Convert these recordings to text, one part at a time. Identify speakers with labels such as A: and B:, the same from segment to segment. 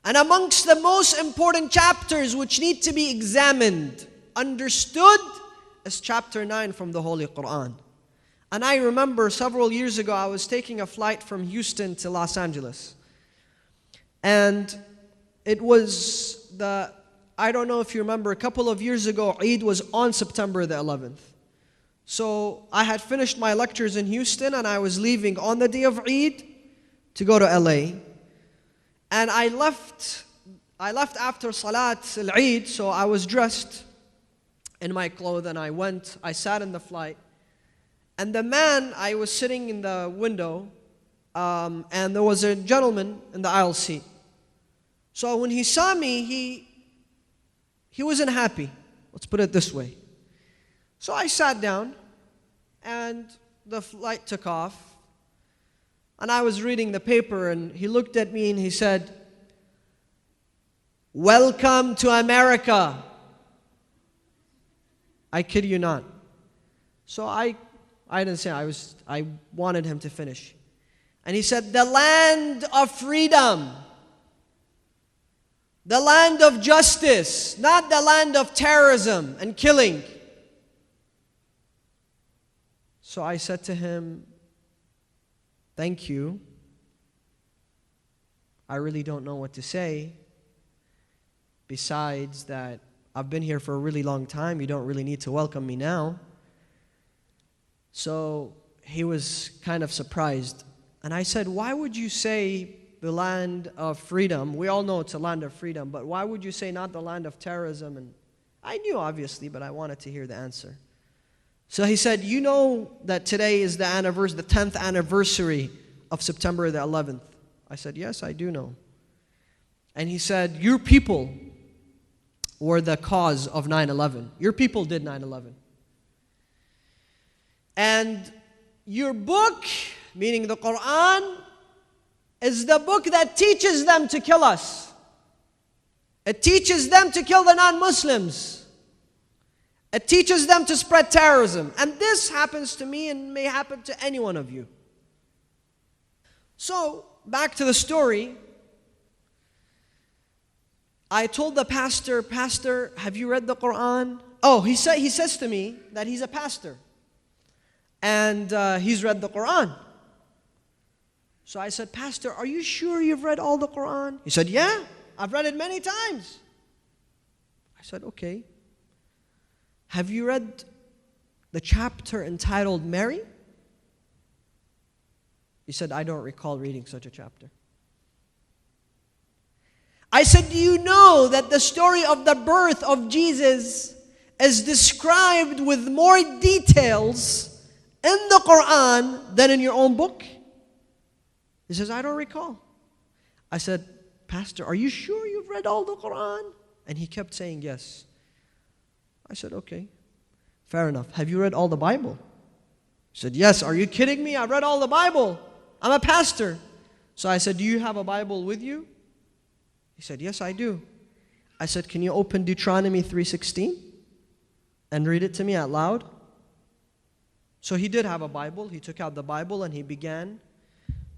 A: And amongst the most important chapters which need to be examined, understood, is chapter 9 from the Holy Quran. And I remember several years ago, I was taking a flight from Houston to Los Angeles. And it was I don't know if you remember, a couple of years ago, Eid was on September the 11th. So I had finished my lectures in Houston and I was leaving on the day of Eid to go to LA. And I left after Salat al-Eid, so I was dressed in my clothes and I sat in the flight. And the man, I was sitting in the window, and there was a gentleman in the aisle seat. So when he saw me, he wasn't happy. Let's put it this way. So I sat down, and the flight took off. And I was reading the paper, and he looked at me and he said, "Welcome to America." I kid you not. So I didn't say, I wanted him to finish. And he said, "The land of freedom, the land of justice, not the land of terrorism and killing." So I said to him, "Thank you. I really don't know what to say. Besides that, I've been here for a really long time. You don't really need to welcome me now." So he was kind of surprised. And I said, "Why would you say the land of freedom? We all know it's a land of freedom, but why would you say not the land of terrorism?" And I knew, obviously, but I wanted to hear the answer. So he said, "You know that today is the 10th anniversary of September the 11th. I said, "Yes, I do know." And he said, "Your people were the cause of 9/11. Your people did 9/11. And your book," meaning the Quran, "is the book that teaches them to kill us. It teaches them to kill the non-Muslims. It teaches them to spread terrorism. And this happens to me and may happen to any one of you." So, back to the story. I told the pastor, "Pastor, have you read the Quran?" Oh, he says to me that he's a pastor. And he's read the Quran. So I said, "Pastor, are you sure you've read all the Quran?" He said, "Yeah, I've read it many times." I said, "Okay. Have you read the chapter entitled Mary?" He said, "I don't recall reading such a chapter." I said, "Do you know that the story of the birth of Jesus is described with more details in the Quran than in your own book?" He says, "I don't recall." I said, "Pastor, are you sure you've read all the Quran?" And he kept saying yes. I said, "Okay, fair enough. Have you read all the Bible?" He said, "Yes." "Are you kidding me? I've read all the Bible. I'm a pastor." So I said, "Do you have a Bible with you?" He said, "Yes, I do." I said, "Can you open Deuteronomy 3:16 and read it to me out loud?" So he did have a Bible. He took out the Bible and he began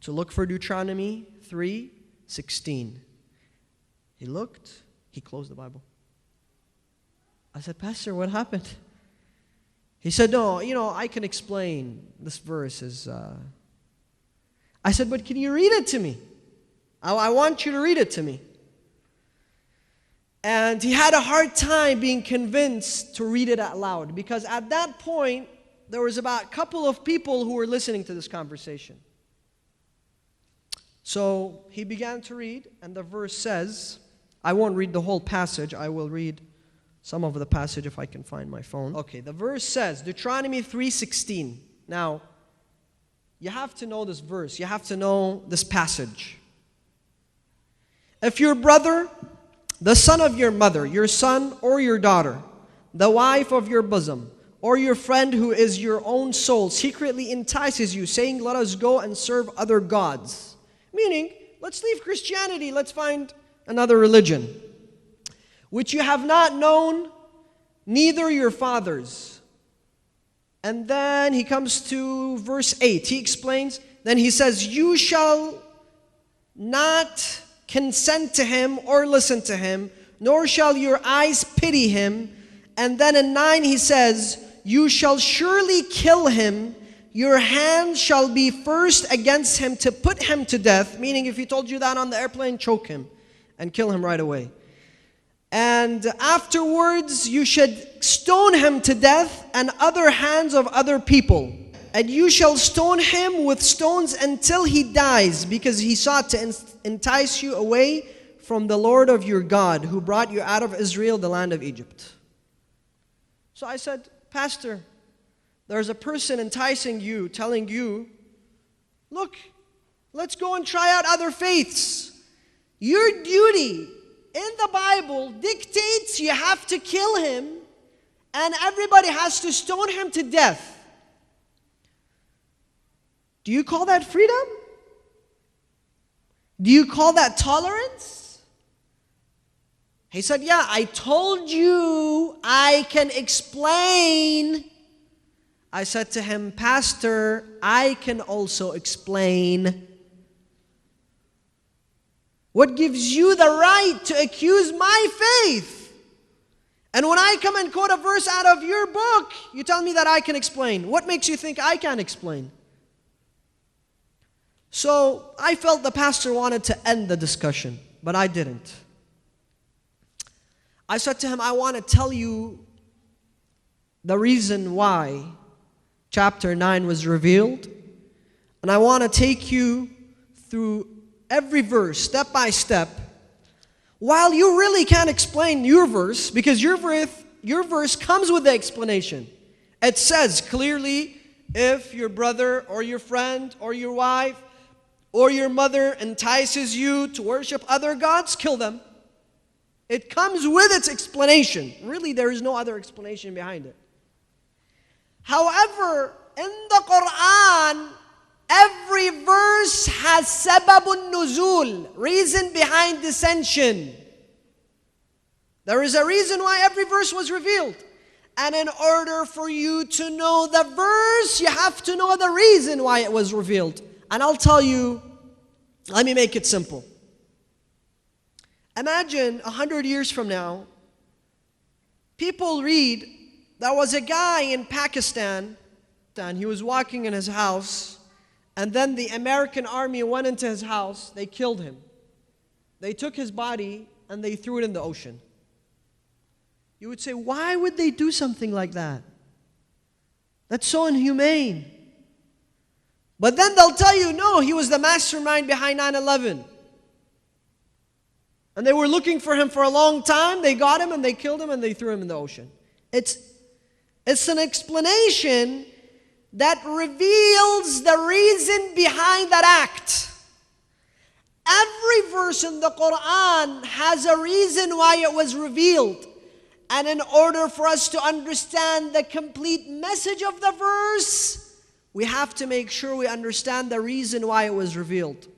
A: to look for Deuteronomy 3:16. He looked, he closed the Bible. I said, "Pastor, what happened?" He said, "No, I can explain. This verse is..." I said, "But can you read it to me? I want you to read it to me." And he had a hard time being convinced to read it out loud, because at that point, there was about a couple of people who were listening to this conversation. So he began to read, and the verse says, I won't read the whole passage, I will read some of the passage if I can find my phone. Okay, the verse says, Deuteronomy 3:16. Now, you have to know this verse, you have to know this passage. "If your brother, the son of your mother, your son or your daughter, the wife of your bosom, or your friend who is your own soul, secretly entices you, saying, 'Let us go and serve other gods,'" meaning, let's leave Christianity, let's find another religion, "which you have not known, neither your fathers." And then he comes to verse 8. He explains, then he says, "You shall not consent to him or listen to him, nor shall your eyes pity him. And then in 9 he says, you shall surely kill him. Your hand shall be first against him to put him to death. Meaning if he told you that on the airplane, choke him and kill him right away. And afterwards you should stone him to death and other hands of other people. And you shall stone him with stones until he dies, because he sought to entice you away from the Lord of your God, who brought you out of Israel, the land of Egypt. So I said, Pastor, there's a person enticing you, telling you, look, let's go and try out other faiths. Your duty in the Bible dictates you have to kill him and everybody has to stone him to death. Do you call that freedom? Do you call that tolerance? He said, yeah, I told you I can explain. I said to him, Pastor, I can also explain. What gives you the right to accuse my faith? And when I come and quote a verse out of your book, you tell me that I can explain. What makes you think I can explain? So I felt the pastor wanted to end the discussion, but I didn't. I said to him, I want to tell you the reason why chapter 9 was revealed. And I want to take you through every verse, step by step. While you really can't explain your verse, because your verse comes with the explanation. It says clearly, if your brother or your friend or your wife or your mother entices you to worship other gods, kill them. It comes with its explanation. Really, there is no other explanation behind it. However, in the Quran, every verse has sababun nuzul, reason behind dissension. There is a reason why every verse was revealed. And in order for you to know the verse, you have to know the reason why it was revealed. And I'll tell you, let me make it simple. Imagine 100 years from now, people read, there was a guy in Pakistan, he was walking in his house, and then the American army went into his house, they killed him. They took his body and they threw it in the ocean. You would say, why would they do something like that? That's so inhumane. But then they'll tell you, no, he was the mastermind behind 9/11. And they were looking for him for a long time. They got him and they killed him and they threw him in the ocean. It's an explanation that reveals the reason behind that act. Every verse in the Quran has a reason why it was revealed. And in order for us to understand the complete message of the verse, we have to make sure we understand the reason why it was revealed.